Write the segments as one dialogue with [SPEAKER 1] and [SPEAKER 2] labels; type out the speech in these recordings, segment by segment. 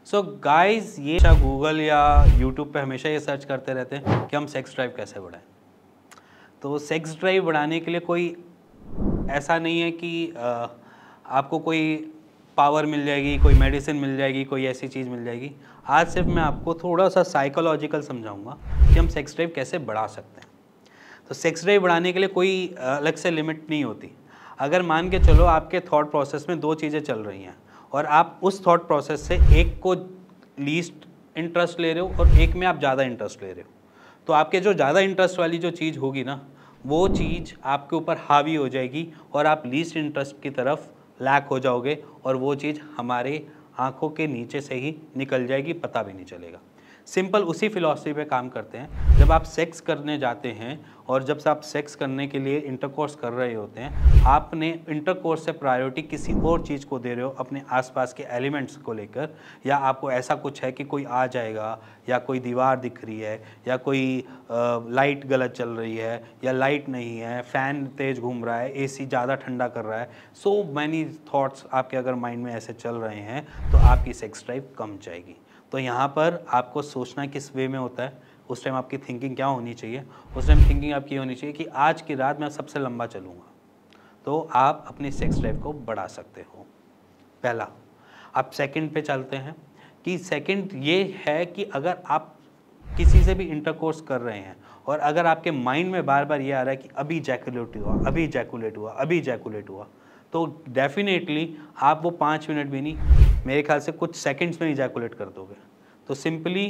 [SPEAKER 1] So guys, ये Google या YouTube पे हमेशा ये सर्च करते रहते हैं कि हम सेक्स ड्राइव कैसे बढ़ाएं। तो सेक्स ड्राइव बढ़ाने के लिए कोई ऐसा नहीं है कि आपको कोई पावर मिल जाएगी, कोई मेडिसिन मिल जाएगी, कोई ऐसी चीज़ मिल जाएगी। आज सिर्फ मैं आपको थोड़ा सा साइकोलॉजिकल समझाऊंगा कि हम सेक्स ड्राइव कैसे बढ़ा सकते हैं। तो सेक्स ड्राइव बढ़ाने के लिए कोई अलग से लिमिट नहीं होती। अगर मान के चलो आपके थॉट प्रोसेस में दो चीज़ें चल रही हैं और आप उस थॉट प्रोसेस से एक को लीस्ट इंटरेस्ट ले रहे हो और एक में आप ज़्यादा इंटरेस्ट ले रहे हो, तो आपके जो ज़्यादा इंटरेस्ट वाली जो चीज़ होगी ना, वो चीज़ आपके ऊपर हावी हो जाएगी और आप लीस्ट इंटरेस्ट की तरफ लैक हो जाओगे और वो चीज़ हमारे आंखों के नीचे से ही निकल जाएगी, पता भी नहीं चलेगा। सिंपल उसी फिलॉसफी पे काम करते हैं। जब आप सेक्स करने जाते हैं और जब से आप सेक्स करने के लिए इंटरकोर्स कर रहे होते हैं, आपने इंटरकोर्स से प्रायोरिटी किसी और चीज़ को दे रहे हो, अपने आसपास के एलिमेंट्स को लेकर, या आपको ऐसा कुछ है कि कोई आ जाएगा या कोई दीवार दिख रही है या कोई लाइट गलत चल रही है या लाइट नहीं है, फ़ैन तेज़ घूम रहा है, एसी ज़्यादा ठंडा कर रहा है। सो मैनी थॉट्स आपके अगर माइंड में ऐसे चल रहे हैं तो आपकी सेक्स ड्राइव कम जाएगी। तो यहाँ पर आपको सोचना किस वे में होता है, उस टाइम आपकी थिंकिंग क्या होनी चाहिए। उस टाइम थिंकिंग आपकी होनी चाहिए कि आज की रात मैं सबसे लंबा चलूँगा, तो आप अपनी सेक्स ड्राइव को बढ़ा सकते हो। पहला। आप सेकंड पे चलते हैं कि सेकंड ये है कि अगर आप किसी से भी इंटरकोर्स कर रहे हैं और अगर आपके माइंड में बार बार ये आ रहा है कि अभी जैकुलेट हुआ, अभी जैकुलेट हुआ, अभी जैकुलेट हुआ, तो डेफिनेटली आप वो 5 मिनट भी नहीं, मेरे ख्याल से कुछ सेकंड्स में इजैकुलेट कर दोगे। तो सिंपली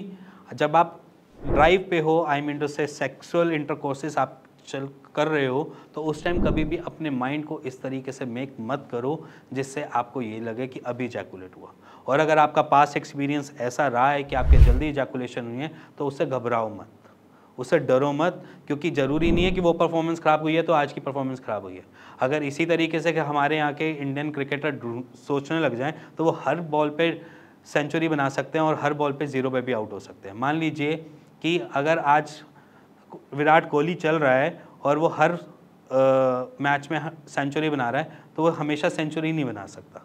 [SPEAKER 1] जब आप ड्राइव पे हो, आई मीन टू से सेक्सुअल इंटरकोर्सेस आप चल कर रहे हो, तो उस टाइम कभी भी अपने माइंड को इस तरीके से मेक मत करो जिससे आपको ये लगे कि अभी इजैकुलेट हुआ। और अगर आपका पास्ट एक्सपीरियंस ऐसा रहा है कि आपके जल्दी इजैकुलेशन हुई है, तो उससे घबराओ मत, उससे डरो मत, क्योंकि ज़रूरी नहीं है कि वो परफॉर्मेंस ख़राब हुई है तो आज की परफॉर्मेंस ख़राब हुई है। अगर इसी तरीके से कि हमारे यहाँ के इंडियन क्रिकेटर सोचने लग जाएं तो वो हर बॉल पे सेंचुरी बना सकते हैं और हर बॉल पे 0 पे भी आउट हो सकते हैं। मान लीजिए कि अगर आज विराट कोहली चल रहा है और वो हर मैच में सेंचुरी बना रहा है, तो वो हमेशा सेंचुरी नहीं बना सकता।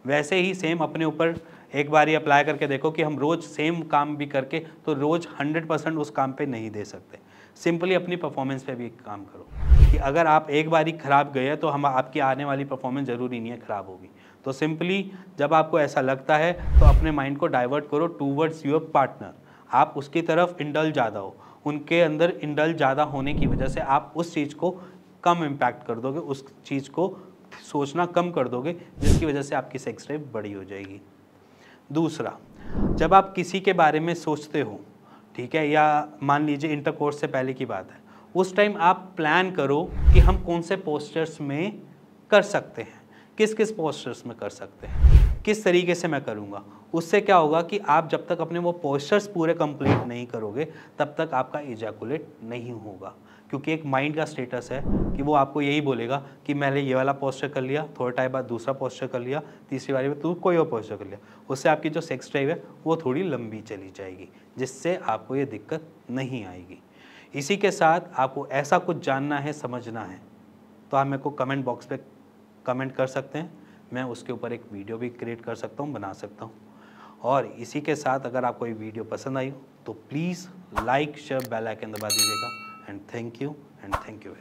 [SPEAKER 1] वैसे ही सेम अपने ऊपर एक बार ही अप्लाई करके देखो कि हम रोज़ सेम काम भी करके तो रोज़ 100% उस काम पे नहीं दे सकते। सिंपली अपनी परफॉर्मेंस पे भी काम करो कि अगर आप एक बार ही ख़राब गए तो हम आपकी आने वाली परफॉर्मेंस ज़रूरी नहीं है ख़राब होगी। तो सिंपली जब आपको ऐसा लगता है तो अपने माइंड को डाइवर्ट करो टूवर्ड्स योर पार्टनर। आप उसकी तरफ इंडल्ज ज़्यादा हो, उनके अंदर इंडल्ज ज़्यादा होने की वजह से आप उस चीज़ को कम इम्पैक्ट कर दोगे, उस चीज़ को सोचना कम कर दोगे, जिसकी वजह से आपकी सेक्स ड्राइव बड़ी हो जाएगी। दूसरा, जब आप किसी के बारे में सोचते हो, ठीक है, या मान लीजिए इंटरकोर्स से पहले की बात है, उस टाइम आप प्लान करो कि हम कौन से पोस्चर्स में कर सकते हैं, किस किस पोस्चर्स में कर सकते हैं, किस तरीके से मैं करूँगा। उससे क्या होगा कि आप जब तक अपने वो पोस्चर्स पूरे कंप्लीट नहीं करोगे तब तक आपका इजैकुलेट नहीं होगा, क्योंकि एक माइंड का स्टेटस है कि वो आपको यही बोलेगा कि मैंने ये वाला पोस्चर कर लिया, थोड़े टाइम बाद दूसरा पोस्चर कर लिया, तीसरी बारी में तू कोई और पोस्चर कर लिया। उससे आपकी जो सेक्स ड्राइव है वो थोड़ी लंबी चली जाएगी, जिससे आपको ये दिक्कत नहीं आएगी। इसी के साथ आपको ऐसा कुछ जानना है, समझना है, तो आप मेरे को कमेंट बॉक्स पे कमेंट कर सकते हैं। मैं उसके ऊपर एक वीडियो भी क्रिएट कर सकता हूँ, बना सकता हूँ। और इसी के साथ अगर आपको ये वीडियो पसंद आई हो तो please like share bell icon दबा दीजिएगा। And thank you.